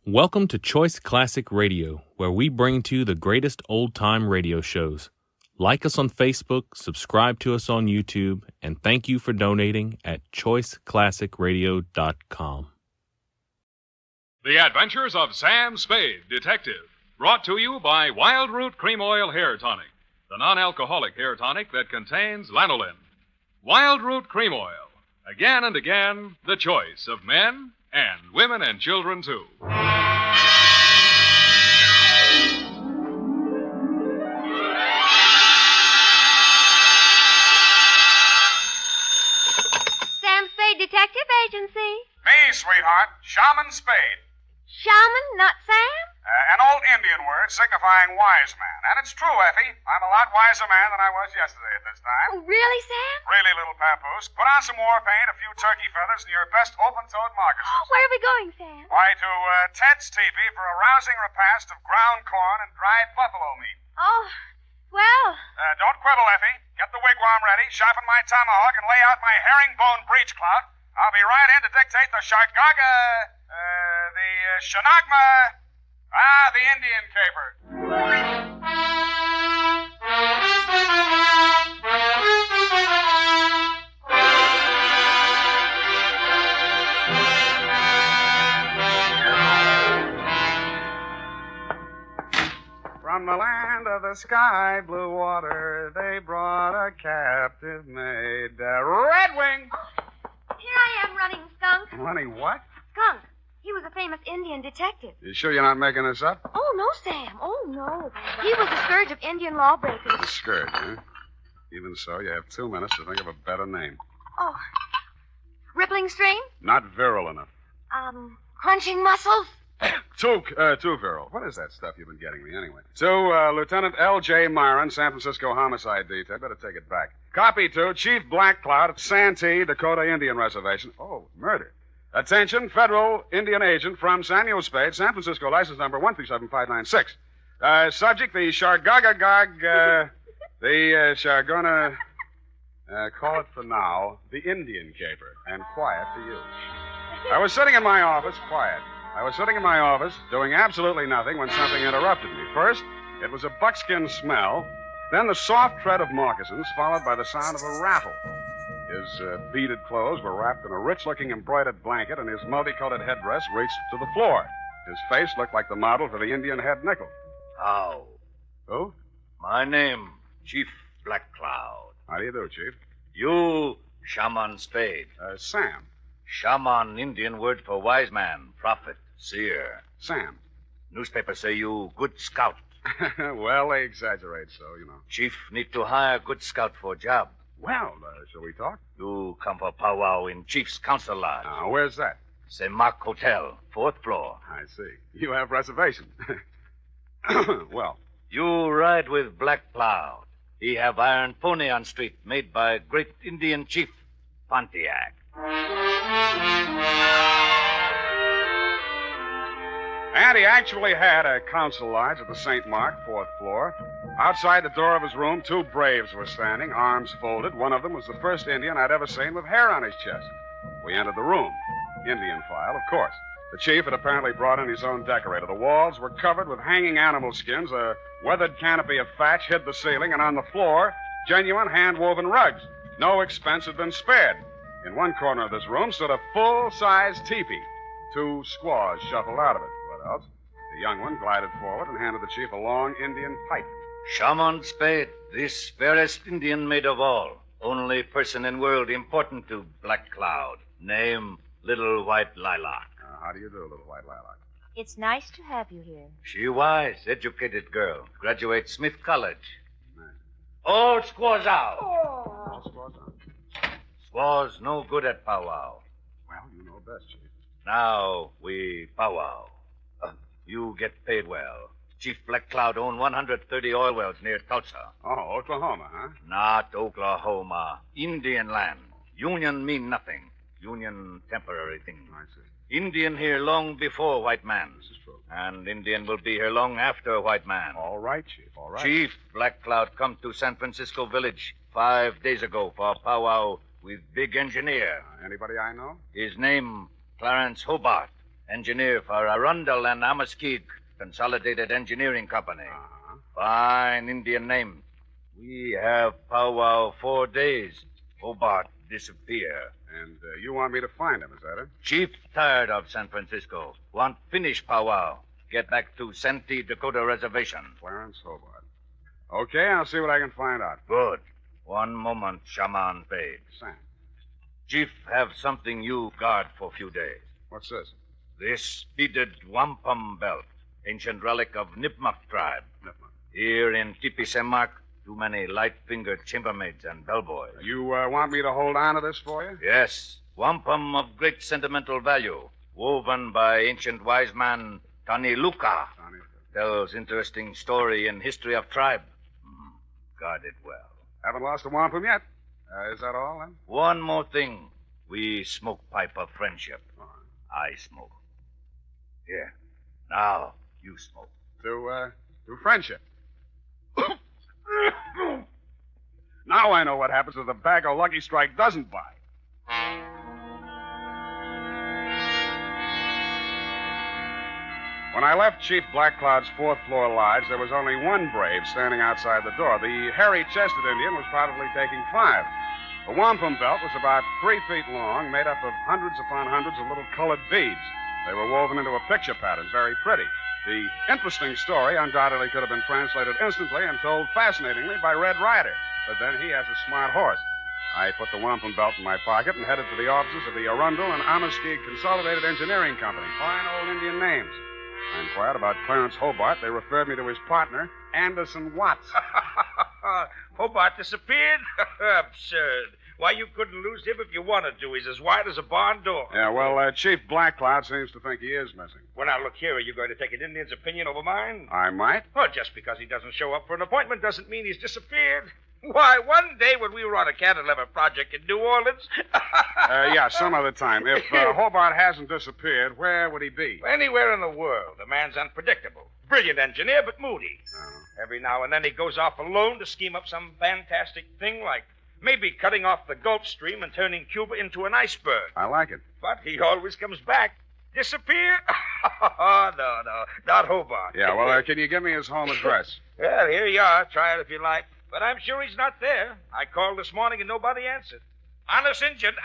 Welcome to Choice Classic Radio, where we bring to you the greatest old-time radio shows. Like us on Facebook, subscribe to us on YouTube, and thank you for donating at choiceclassicradio.com. The Adventures of Sam Spade, Detective, brought to you by Wild Root Cream Oil Hair Tonic, the non-alcoholic hair tonic that contains lanolin. Wild Root Cream Oil, again and again, the choice of men and women and children, too. Sam Spade Detective Agency. Me, sweetheart. Shaman Spade. Shaman, not Sam? An old Indian word signifying wise man. And it's true, Effie. I'm a lot wiser man than I was yesterday at this time. Oh, really, Sam? Really, little papoose. Put on some war paint, a few turkey feathers, and your best open-toed moccasins. Where are we going, Sam? Why, to Ted's teepee for a rousing repast of ground corn and dried buffalo meat. Oh, well. Don't quibble, Effie. Get the wigwam ready, sharpen my tomahawk, and lay out my herringbone breechclout. I'll be right in to dictate the Shanagma, the Indian caper. From the land of the sky blue water, they brought a captive maid, Red Wing. Here I am running, Skunk. Running what? Skunk. He was a famous Indian detective. You sure you're not making this up? Oh, no, Sam. Oh, no. He was the scourge of Indian lawbreakers. The scourge, huh? Even so, you have 2 minutes to think of a better name. Oh. Rippling stream? Not virile enough. Crunching muscles? Too virile. What is that stuff you've been getting me, anyway? To Lieutenant L.J. Myron, San Francisco Homicide Detail. Better take it back. Copy to Chief Black Cloud at Santee, Dakota Indian Reservation. Oh, murder. Attention, federal Indian agent from Samuel Spade, San Francisco, license number 137596. Subject, the Shargagagag, Shargona, call it for now, the Indian caper, and quiet to you. I was sitting in my office, doing absolutely nothing when something interrupted me. First, it was a buckskin smell, then the soft tread of moccasins, followed by the sound of a rattle. His beaded clothes were wrapped in a rich-looking embroidered blanket, and his multicolored headdress reached to the floor. His face looked like the model for the Indian head nickel. How? Who? My name, Chief Black Cloud. How do you do, Chief? You, Shaman Spade. Sam. Shaman, Indian word for wise man, prophet, seer. Sam. Newspapers say you good scout. Well, they exaggerate so, you know. Chief need to hire good scout for job. Well, shall we talk? You come for powwow in Chief's council lodge. Where's that? Semak Hotel, 4th floor. I see. You have reservation. Well. You ride with Black Cloud. He have iron pony on street made by great Indian chief, Pontiac. And he actually had a council lodge at the St. Mark, 4th floor. Outside the door of his room, 2 braves were standing, arms folded. One of them was the first Indian I'd ever seen with hair on his chest. We entered the room. Indian file, of course. The chief had apparently brought in his own decorator. The walls were covered with hanging animal skins. A weathered canopy of thatch hid the ceiling, and on the floor, genuine hand-woven rugs. No expense had been spared. In one corner of this room stood a full-size teepee. 2 squaws shuffled out of it. What else? The young one glided forward and handed the chief a long Indian pipe. Shaman Spade, this fairest Indian maid of all. Only person in world important to Black Cloud. Name, Little White Lilac. How do you do, Little White Lilac? It's nice to have you here. She wise, educated girl. Graduate Smith College. Nice. All squaws out. All squaws out. Squaws no good at powwow. Well, you know best, Chief. Now we powwow. You get paid well. Chief Black Cloud owned 130 oil wells near Tulsa. Oh, Oklahoma, huh? Not Oklahoma. Indian land. Union mean nothing. Union temporary thing. I see. Indian here long before white man. This is true. And Indian will be here long after white man. All right, Chief, all right. Chief Black Cloud come to San Francisco Village 5 days ago for a powwow with big engineer. Anybody I know? His name, Clarence Hobart. engineer for Arundel and Amaskik Consolidated Engineering Company. Uh-huh. Fine Indian name. We have powwow 4 days. Hobart disappear. And you want me to find him, is that it? Chief tired of San Francisco. Want finish powwow. Get back to Santee Dakota Reservation. Clarence Hobart. Okay, I'll see what I can find out. Good. One moment, Shaman Spade. Sam, Chief have something you guard for a few days. what's this? This beaded wampum belt, ancient relic of Nipmuc tribe. Nipmuc. Here in Tipi Semak, too many light-fingered chambermaids and bellboys. You want me to hold on to this for you? Yes, wampum of great sentimental value, woven by ancient wise man Tani Luka. Sonny. Tells interesting story in history of tribe. Guard it well. Haven't lost a wampum yet. Is that all, then? One more thing. We smoke pipe of friendship. All right. I smoke. Here. Now, you smoke. To friendship. Now I know what happens if the bag of Lucky Strike doesn't buy. When I left Chief Black Cloud's fourth-floor lodge, there was only one brave standing outside the door. The hairy-chested Indian was probably taking 5. The wampum belt was about 3 feet long, made up of hundreds upon hundreds of little colored beads. They were woven into a picture pattern, very pretty. The interesting story undoubtedly could have been translated instantly and told fascinatingly by Red Ryder. But then he has a smart horse. I put the wampum belt in my pocket and headed for the offices of the Arundel and Amaskik Consolidated Engineering Company. Fine old Indian names. I inquired about Clarence Hobart. They referred me to his partner, Anderson Watts. Hobart disappeared? Absurd. Why, you couldn't lose him if you wanted to. He's as wide as a barn door. Yeah, well, Chief Black Cloud seems to think he is missing. Well, now, look here. Are you going to take an Indian's opinion over mine? I might. Well, just because he doesn't show up for an appointment doesn't mean he's disappeared. Why, one day when we were on a cantilever project in New Orleans... Yeah, some other time. If Hobart hasn't disappeared, where would he be? Anywhere in the world. The man's unpredictable. Brilliant engineer, but moody. Oh. Every now and then he goes off alone to scheme up some fantastic thing like maybe cutting off the Gulf Stream and turning Cuba into an iceberg. I like it. But he always comes back. Disappear? Oh, no, not Hobart. Yeah, well, can you give me his home address? Well, here you are. Try it if you like. But I'm sure he's not there. I called this morning and nobody answered. Honest Injun.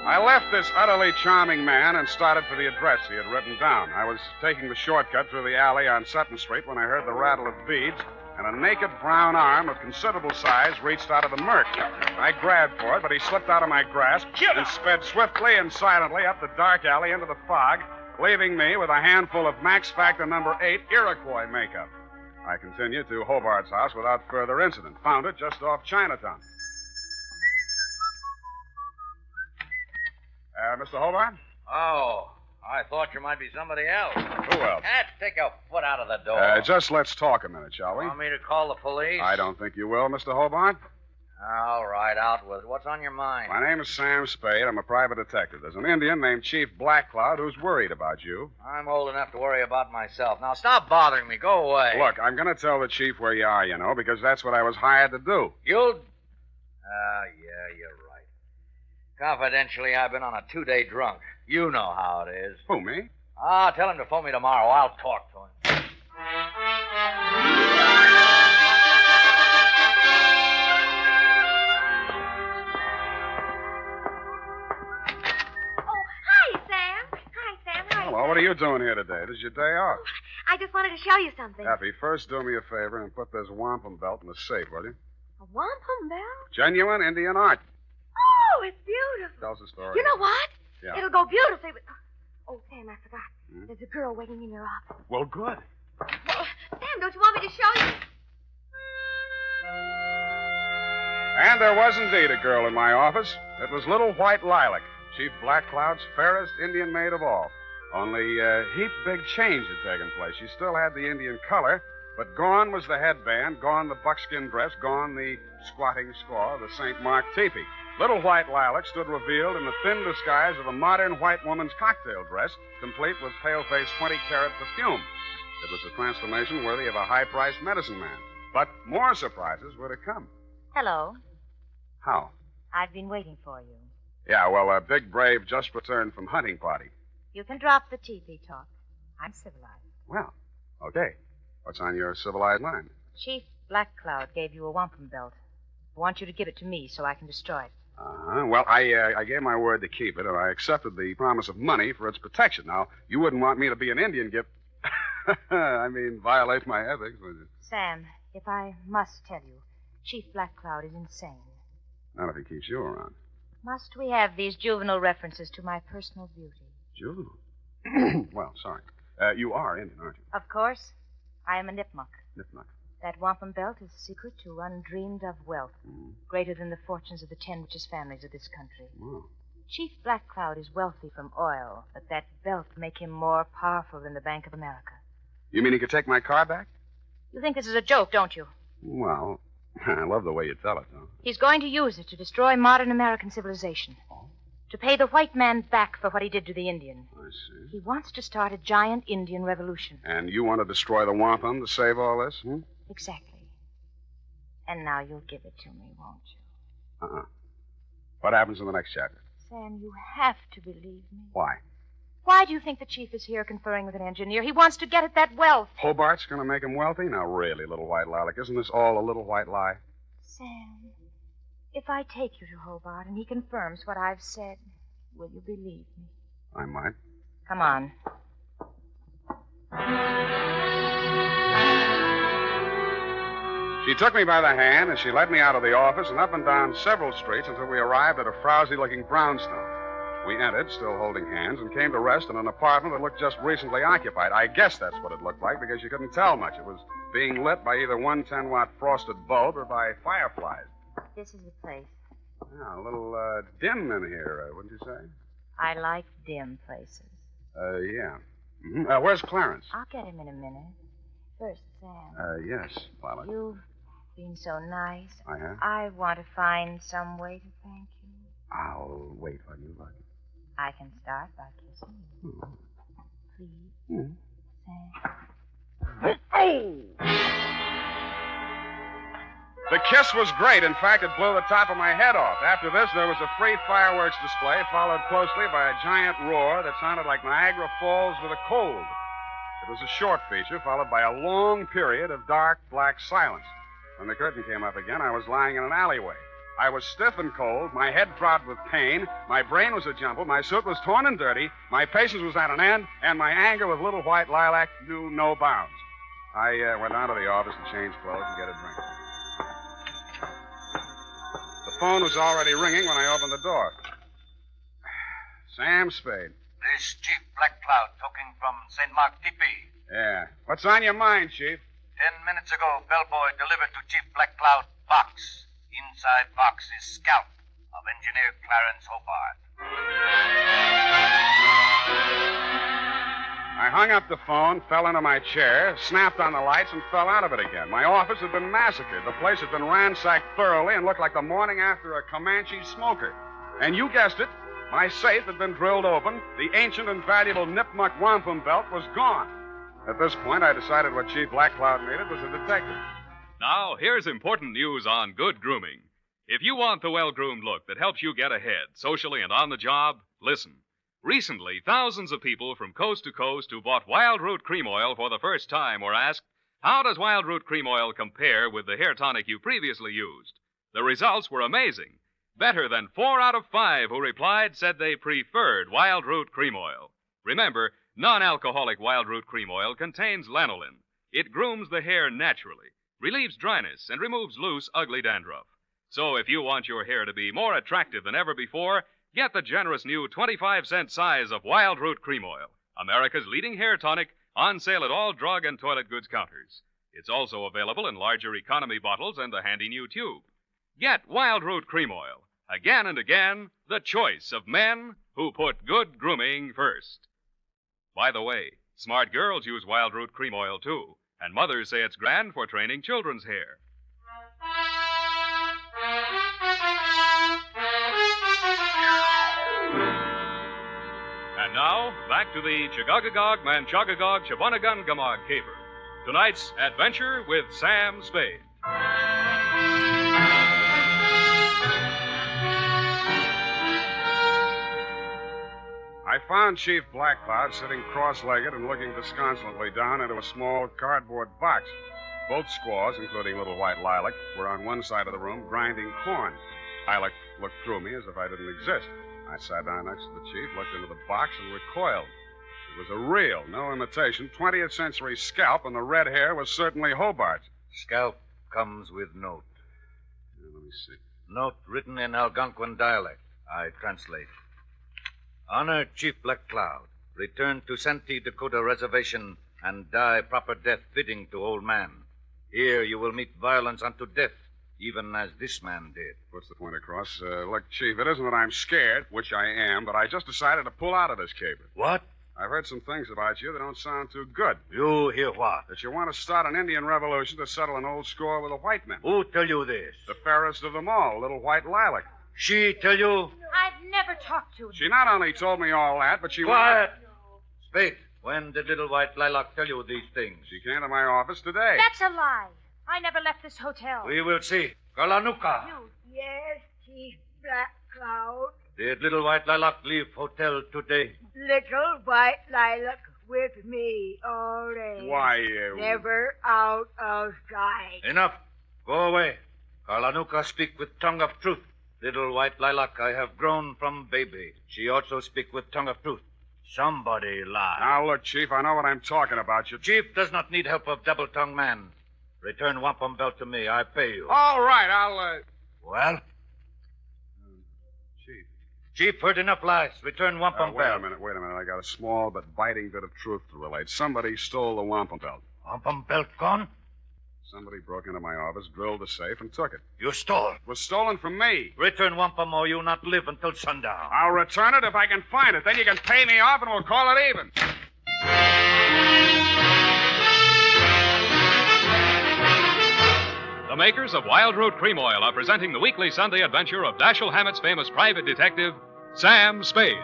I left this utterly charming man and started for the address he had written down. I was taking the shortcut through the alley on Sutton Street when I heard the rattle of beads, and a naked brown arm of considerable size reached out of the murk. I grabbed for it, but he slipped out of my grasp and sped swiftly and silently up the dark alley into the fog, leaving me with a handful of Max Factor number 8 Iroquois makeup. I continued to Hobart's house without further incident. Found it just off Chinatown. Mr. Hobart? Oh, I thought you might be somebody else. Who else? Can't take a foot out of the door. Just let's talk a minute, shall we? Want me to call the police? I don't think you will, Mr. Hobart. All right, out with it. What's on your mind? My name is Sam Spade. I'm a private detective. There's an Indian named Chief Black Cloud who's worried about you. I'm old enough to worry about myself. Now, stop bothering me. Go away. Look, I'm going to tell the chief where you are, you know, because that's what I was hired to do. You'll... yeah, you're right. Confidentially, I've been on a 2-day drunk. You know how it is. Who, me? Tell him to phone me tomorrow. I'll talk to him. Hello, what are you doing here today? This is your day off. I just wanted to show you something. Happy, first do me a favor and put this wampum belt in the safe, will you? A wampum belt? Genuine Indian art. Oh, it's beautiful. Tell us a story. You know what? Yeah. It'll go beautifully with... Oh, Sam, I forgot. There's a girl waiting in your office. Well, good. Well, Sam, don't you want me to show you? And there was indeed a girl in my office. It was Little White Lilac, Chief Black Cloud's fairest Indian maid of all. Only a heap big change had taken place. She still had the Indian color, but gone was the headband, gone the buckskin dress, gone the squatting squaw, the St. Mark teepee. Little White Lilac stood revealed in the thin disguise of a modern white woman's cocktail dress, complete with pale-faced 20-carat perfume. It was a transformation worthy of a high-priced medicine man. But more surprises were to come. Hello. How? I've been waiting for you. Yeah, well, Big Brave just returned from hunting party. You can drop the teepee talk. I'm civilized. Well, okay. What's on your civilized mind? Chief Black Cloud gave you a wampum belt. I want you to give it to me so I can destroy it. Uh-huh. Well, I gave my word to keep it, and I accepted the promise of money for its protection. Now, you wouldn't want me to be an Indian violate my ethics, would you? Sam, if I must tell you, Chief Black Cloud is insane. Not if he keeps you around. Must we have these juvenile references to my personal beauty? Juvenile? Well, sorry. You are Indian, aren't you? Of course. I am a Nipmuc. Nipmuc. That wampum belt is the secret to undreamed of wealth, greater than the fortunes of the 10 richest families of this country. Oh. Chief Black Cloud is wealthy from oil, but that belt make him more powerful than the Bank of America. You mean he could take my car back? You think this is a joke, don't you? Well, I love the way you tell it, though. He's going to use it to destroy modern American civilization. Oh? To pay the white man back for what he did to the Indian. I see. He wants to start a giant Indian revolution. And you want to destroy the wampum to save all this, Exactly. And now you'll give it to me, won't you? Uh-uh. What happens in the next chapter? Sam, you have to believe me. Why? Why do you think the chief is here conferring with an engineer? He wants to get at that wealth. Hobart's going to make him wealthy? Now, really, little white lilac, isn't this all a little white lie? Sam, if I take you to Hobart and he confirms what I've said, will you believe me? I might. Come on. She took me by the hand, and she led me out of the office and up and down several streets until we arrived at a frowsy-looking brownstone. We entered, still holding hands, and came to rest in an apartment that looked just recently occupied. I guess that's what it looked like because you couldn't tell much. It was being lit by either one 10-watt frosted bulb or by fireflies. This is the place. Yeah, a little dim in here, wouldn't you say? I like dim places. Yeah. Mm-hmm. Where's Clarence? I'll get him in a minute. First, Sam. Yes, Violet. You've been so nice. I have? I want to find some way to thank you. I'll wait on you, Lucky. I can start by kissing you. Please, Sam. Oh! The kiss was great. In fact, it blew the top of my head off. After this, there was a free fireworks display, followed closely by a giant roar that sounded like Niagara Falls with a cold. It was a short feature, followed by a long period of dark, black silence. When the curtain came up again, I was lying in an alleyway. I was stiff and cold, my head throbbed with pain, my brain was a jumble, my suit was torn and dirty, my patience was at an end, and my anger with little white lilac knew no bounds. I went down to the office to change clothes and get a drink. The phone was already ringing when I opened the door. Sam Spade. This Chief Black Cloud talking from St. Mark Teepee. Yeah. What's on your mind, Chief? 10 minutes ago, bellboy delivered to Chief Black Cloud box. Inside box is scalp of Engineer Clarence Hobart. I hung up the phone, fell into my chair, snapped on the lights, and fell out of it again. My office had been massacred. The place had been ransacked thoroughly and looked like the morning after a Comanche smoker. And you guessed it, my safe had been drilled open. The ancient and valuable Nipmuc wampum belt was gone. At this point, I decided what Chief Black Cloud needed was a detective. Now, here's important news on good grooming. If you want the well-groomed look that helps you get ahead, socially and on the job, listen. Recently, thousands of people from coast to coast who bought Wild Root Cream Oil for the first time were asked, how does Wild Root Cream Oil compare with the hair tonic you previously used? The results were amazing. Better than 4 out of 5 who replied said they preferred Wild Root Cream Oil. Remember, non-alcoholic Wild Root Cream Oil contains lanolin. It grooms the hair naturally, relieves dryness, and removes loose, ugly dandruff. So if you want your hair to be more attractive than ever before, get the generous new 25-cent size of Wild Root Cream Oil, America's leading hair tonic, on sale at all drug and toilet goods counters. It's also available in larger economy bottles and the handy new tube. Get Wild Root Cream Oil. Again and again, the choice of men who put good grooming first. By the way, smart girls use Wild Root Cream Oil, too, and mothers say it's grand for training children's hair. And now, back to the Chagagagog, Manchagagog, Chabanagun, Gamog caper. Tonight's adventure with Sam Spade. found Chief Blackcloud sitting cross-legged and looking disconsolately down into a small cardboard box. Both squaws, including little white Lilac, were on one side of the room grinding corn. Lilac looked through me as if I didn't exist. I sat down next to the chief, looked into the box, and recoiled. It was a real, no imitation, 20th century scalp, and the red hair was certainly Hobart's. Scalp comes with note. Let me see. Note written in Algonquin dialect. I translate. Honor Chief Black Cloud. Return to Santee Dakota Reservation and die proper death fitting to old man. Here you will meet violence unto death, even as this man did. What's the point across? Look, Chief, it isn't that I'm scared, which I am, but I just decided to pull out of this caper. What? I've heard some things about you that don't sound too good. You hear what? That you want to start an Indian revolution to settle an old score with the white men. Who tell you this? The fairest of them all, little white Lilac. She tell you? I've never talked to him. She not only told me all that, but she... Quiet! Spade, when did little white Lilac tell you these things? She came to my office today. That's a lie. I never left this hotel. We will see. Kalanuka. Yes, Chief Black Cloud. Did little white Lilac leave hotel today? Little white Lilac with me all day. Why, Never out of sight. Enough. Go away. Kalanuka speak with tongue of truth. Little white Lilac I have grown from baby. She also speak with tongue of truth. Somebody lie. Now, look, Chief, I know what I'm talking about. Chief does not need help of double-tongued man. Return wampum belt to me. I pay you. All right, I'll, Well? Chief. Chief heard enough lies. Return wampum Wait a belt. minute. I got a small but biting bit of truth to relate. Somebody stole the wampum belt. Wampum belt gone? Somebody broke into my office, drilled the safe, and took it. You stole. It was stolen from me. Return wampum or you not live until sundown. I'll return it if I can find it. Then you can pay me off and we'll call it even. The makers of Wild Root Cream Oil are presenting the weekly Sunday adventure of Dashiell Hammett's famous private detective, Sam Spade.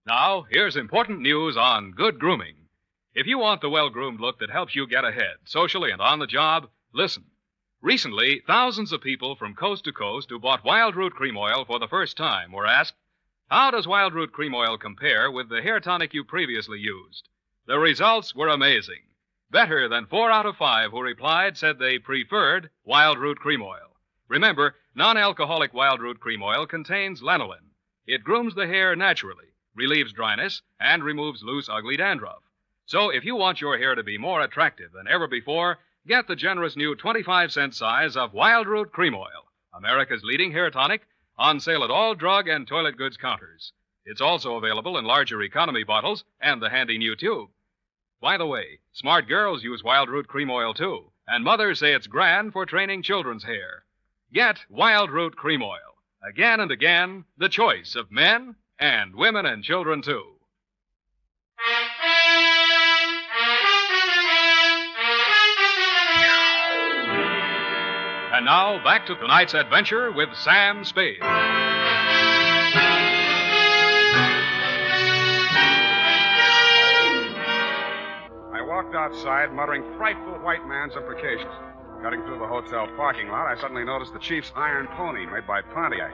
Now, here's important news on good grooming. If you want the well-groomed look that helps you get ahead, socially and on the job, listen. Recently, thousands of people from coast to coast who bought Wild Root Cream Oil for the first time were asked, how does Wild Root Cream Oil compare with the hair tonic you previously used? The results were amazing. Better than 4 out of 5 who replied said they preferred Wild Root Cream Oil. Remember, non-alcoholic Wild Root Cream Oil contains lanolin. It grooms the hair naturally, relieves dryness, and removes loose, ugly dandruff. So if you want your hair to be more attractive than ever before, get the generous new 25-cent size of Wild Root Cream Oil, America's leading hair tonic, on sale at all drug and toilet goods counters. It's also available in larger economy bottles and the handy new tube. By the way, smart girls use Wild Root Cream Oil, too, and mothers say it's grand for training children's hair. Get Wild Root Cream Oil. Again and again, the choice of men and women and children, too. And now, back to tonight's adventure with Sam Spade. I walked outside, muttering frightful white man's imprecations. Cutting through the hotel parking lot, I suddenly noticed the chief's iron pony made by Pontiac.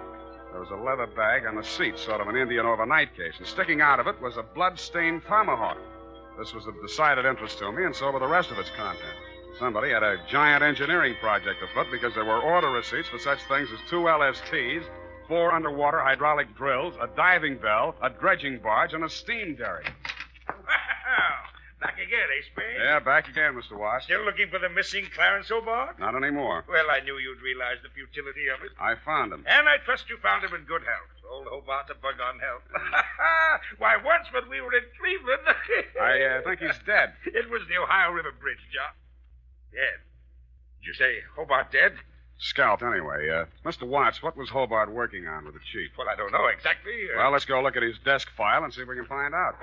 There was a leather bag on the seat, sort of an Indian overnight case, and sticking out of it was a blood-stained tomahawk. This was of decided interest to me, and so were the rest of its contents. Somebody had a giant engineering project afoot because there were order receipts for such things as 2 LSTs, 4 underwater hydraulic drills, a diving bell, a dredging barge, and a steam derrick. Back again, eh, Spade? Yeah, back again, Mr. Watts. Still looking for the missing Clarence Hobart? Not anymore. Well, I knew you'd realize the futility of it. I found him. And I trust you found him in good health. Old Hobart's a bug on health. Why, once when we were in Cleveland... I think he's dead. It was the Ohio River Bridge, John. Dead? Did you say Hobart dead? Scalped, anyway. Mr. Watts, what was Hobart working on with the chief? Well, I don't know exactly. Well, let's go look at his desk file and see if we can find out.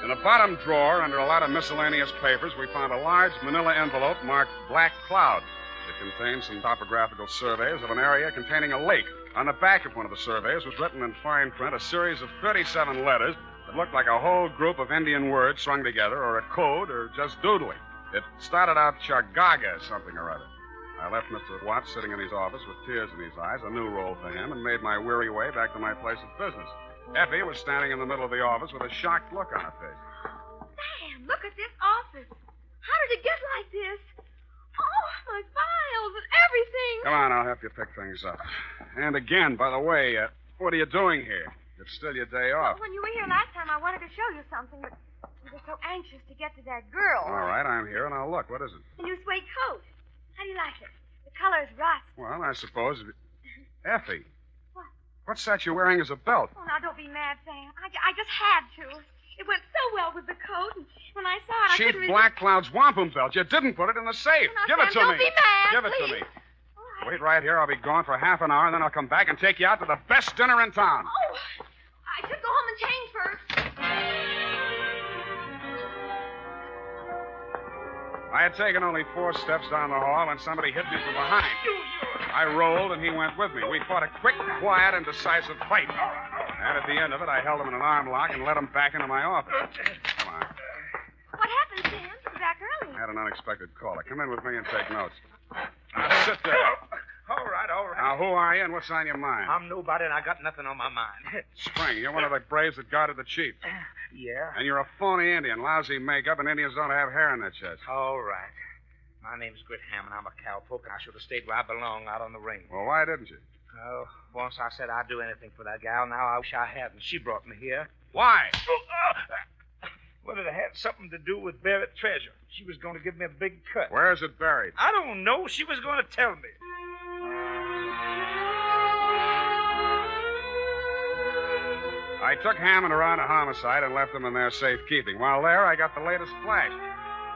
In a bottom drawer, under a lot of miscellaneous papers, we found a large manila envelope marked Black Cloud. It contained some topographical surveys of an area containing a lake On the back of one of the surveys was written in fine print a series of 37 letters that looked like a whole group of Indian words strung together, or a code, or just doodling. It started out Chagaga something or other. I left Mr. Watts sitting in his office with tears in his eyes, a new role for him, and made my weary way back to my place of business. Effie was standing in the middle of the office with a shocked look on her face. Sam, look at this office. How did it get like this? Oh, my files and everything. Come on, I'll help you pick things up. And again, by the way, what are you doing here? It's still your day off. When you were here last time, I wanted to show you something, but you were so anxious to get to that girl. All right, I'm here, and I'll look. What is it? The new suede coat. How do you like it? The color's rust. Well, I suppose... Effie. What? What's that you're wearing as a belt? Oh, now, don't be mad, Sam. I just had to. It went so well with the coat, and when I saw it, I Chief couldn't resist. Black Cloud's wampum belt. You didn't put it in the safe. Now, Give Sam, it to don't me. be mad, Give it please. to me. All right. Wait right here. I'll be gone for half an hour, and then I'll come back and take you out to the best dinner in town. Oh, I should go home and change first. I had taken only 4 steps down the hall when somebody hit me from behind. I rolled, and he went with me. We fought a quick, quiet, and decisive fight. And at the end of it, I held him in an arm lock and led him back into my office. Come on. What happened, Sam? You're back early. I had an unexpected caller. Come in with me and take notes. Now, sit there. All right. Now, who are you and what's on your mind? I'm nobody, and I got nothing on my mind. Spring, you're one of the braves that guarded the chief. Yeah? And you're a phony Indian, lousy makeup, and Indians don't have hair in their chest. All right. My name's Gritham, and I'm a cowpoke, and I should have stayed where I belong, out on the range. Well, why didn't you? Oh, once I said I'd do anything for that gal. Now I wish I hadn't. She brought me here. Why? Well, it had something to do with buried treasure. She was going to give me a big cut. Where is it buried? I don't know. She was going to tell me. I took Hammond around a homicide and left them in their safekeeping. While there, I got the latest flash.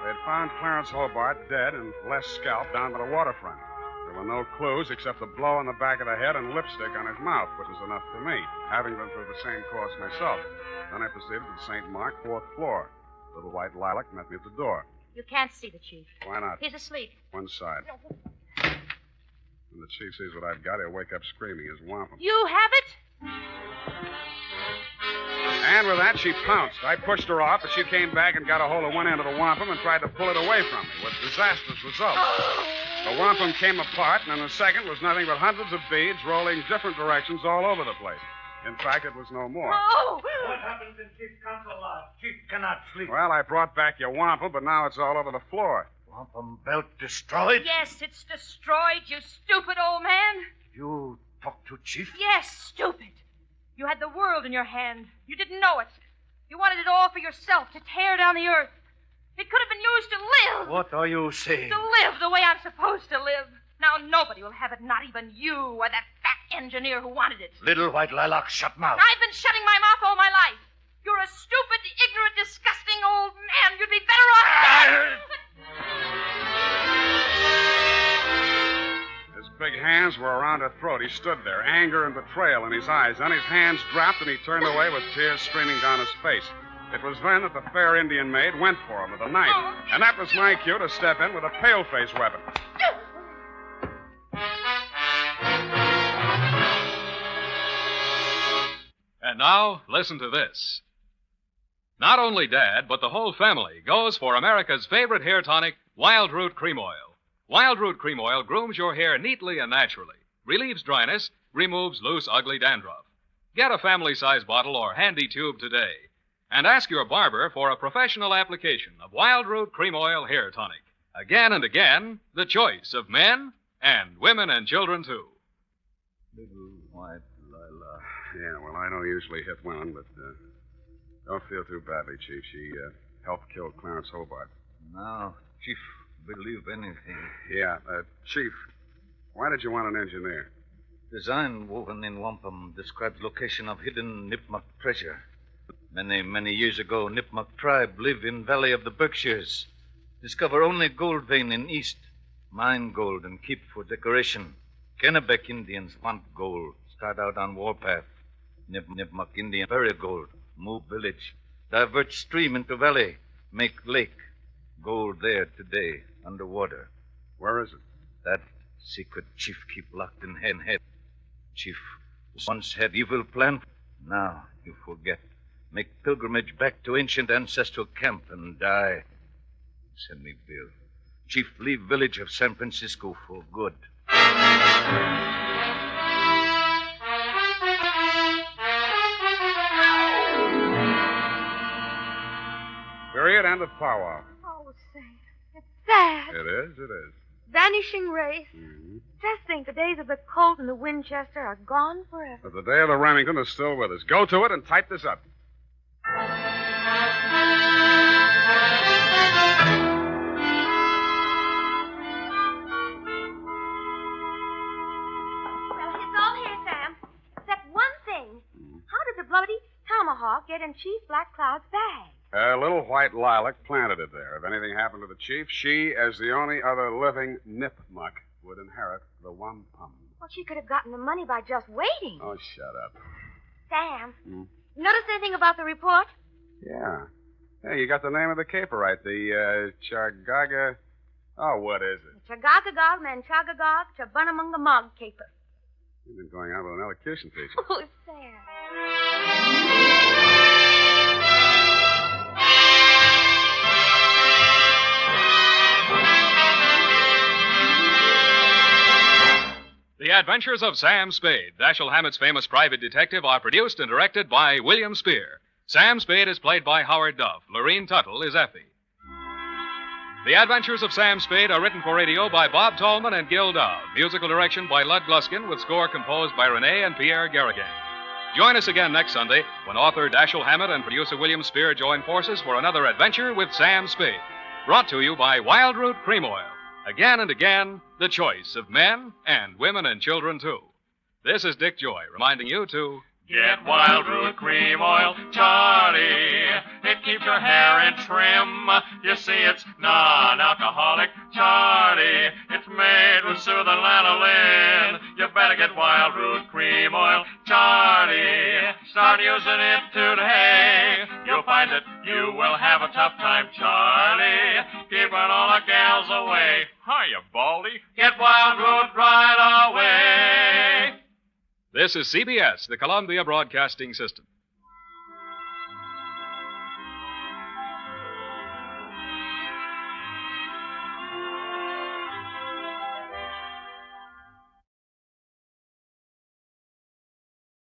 They'd found Clarence Hobart dead and Les scalped down by the waterfront. There were no clues except the blow on the back of the head and lipstick on his mouth, which was enough for me, having been through the same course myself. Then I proceeded to the St. Mark, 4th floor. Little white lilac met me at the door. You can't see the chief. Why not? He's asleep. One side. When the chief sees what I've got, he'll wake up screaming his wampum. You have it? And with that, she pounced. I pushed her off, but she came back and got a hold of one end of the wampum and tried to pull it away from me, with disastrous results. The wampum came apart, and in a second was nothing but hundreds of beads rolling different directions all over the place. In fact, it was no more. Oh! What happens in Chief Council Lodge? Chief cannot sleep. Well, I brought back your wampum, but now it's all over the floor. Wampum belt destroyed? Yes, it's destroyed, you stupid old man. You talked to Chief? Yes, stupid. You had the world in your hand. You didn't know it. You wanted it all for yourself, to tear down the earth. It could have been used to live. What are you saying? To live the way I'm supposed to live. Now nobody will have it, not even you or that fat engineer who wanted it. Little white lilac, shut mouth. I've been shutting my mouth all my life. You're a stupid, ignorant, disgusting old man. You'd be better off... His big hands were around her throat. He stood there, anger and betrayal in his eyes. Then his hands dropped, and he turned away with tears streaming down his face. It was then that the fair Indian maid went for him with a knife. And that was my cue to step in with a pale-face weapon. And now, listen to this. Not only Dad, but the whole family goes for America's favorite hair tonic, Wild Root Cream Oil. Wild Root Cream Oil grooms your hair neatly and naturally, relieves dryness, removes loose, ugly dandruff. Get a family-size bottle or handy tube today. And ask your barber for a professional application of Wild Root Cream Oil Hair Tonic. Again and again, the choice of men and women and children, too. Little white lilac. Yeah, well, I don't usually hit women, but don't feel too badly, Chief. She helped kill Clarence Hobart. Now, Chief, believe anything. Yeah, Chief, why did you want an engineer? Design woven in wampum describes location of hidden Nipmuc treasure. Many years ago, Nipmuc tribe live in valley of the Berkshires. Discover only gold vein in east. Mine gold and keep for decoration. Kennebec Indians want gold. Start out on warpath. Nipmuc Indian bury gold. Move village. Divert stream into valley. Make lake. Gold there today, underwater. Where is it? That secret chief keep locked in head. Chief once had evil plan. Now you forget. Make pilgrimage back to ancient ancestral camp and die. Send me bill. Chief, leave village of San Francisco for good. Period. End of powwow. Oh, Sam, it's sad. It is. It is. Vanishing race. Mm-hmm. Just think, the days of the Colt and the Winchester are gone forever. But the day of the Remington is still with us. Go to it and type this up. Well, it's all here, Sam. Except one thing. How did the bloody tomahawk get in Chief Black Cloud's bag? A little white lilac planted it there. If anything happened to the chief, she, as the only other living nipmuck, would inherit the wampum. Well, she could have gotten the money by just waiting. Oh, shut up. Sam, notice anything about the report? Yeah. Hey, you got the name of the caper right. The, Chargaga... Oh, what is it? Chagagagog, Manchagagog, Chabunamungamog caper. You've been going out with an elocution teacher. Oh, Sam. The Adventures of Sam Spade, Dashiell Hammett's famous private detective, are produced and directed by William Spear. Sam Spade is played by Howard Duff. Lorene Tuttle is Effie. The Adventures of Sam Spade are written for radio by Bob Tallman and Gil Dowd. Musical direction by Lud Gluskin, with score composed by Renee and Pierre Garrigan. Join us again next Sunday when author Dashiell Hammett and producer William Spear join forces for another adventure with Sam Spade. Brought to you by Wild Root Cream Oil. Again and again, the choice of men and women and children, too. This is Dick Joy reminding you to get Wild Root Cream Oil, Charlie. It keeps your hair in trim. You see, it's non-alcoholic, Charlie. It's made with soothing lanolin. You better get Wild Root Cream Oil, Charlie. Start using it today. You'll find that you will have a tough time, Charlie, keeping all the gals away. Hiya, Baldy. Get Wild Root right away. This is CBS, the Columbia Broadcasting System.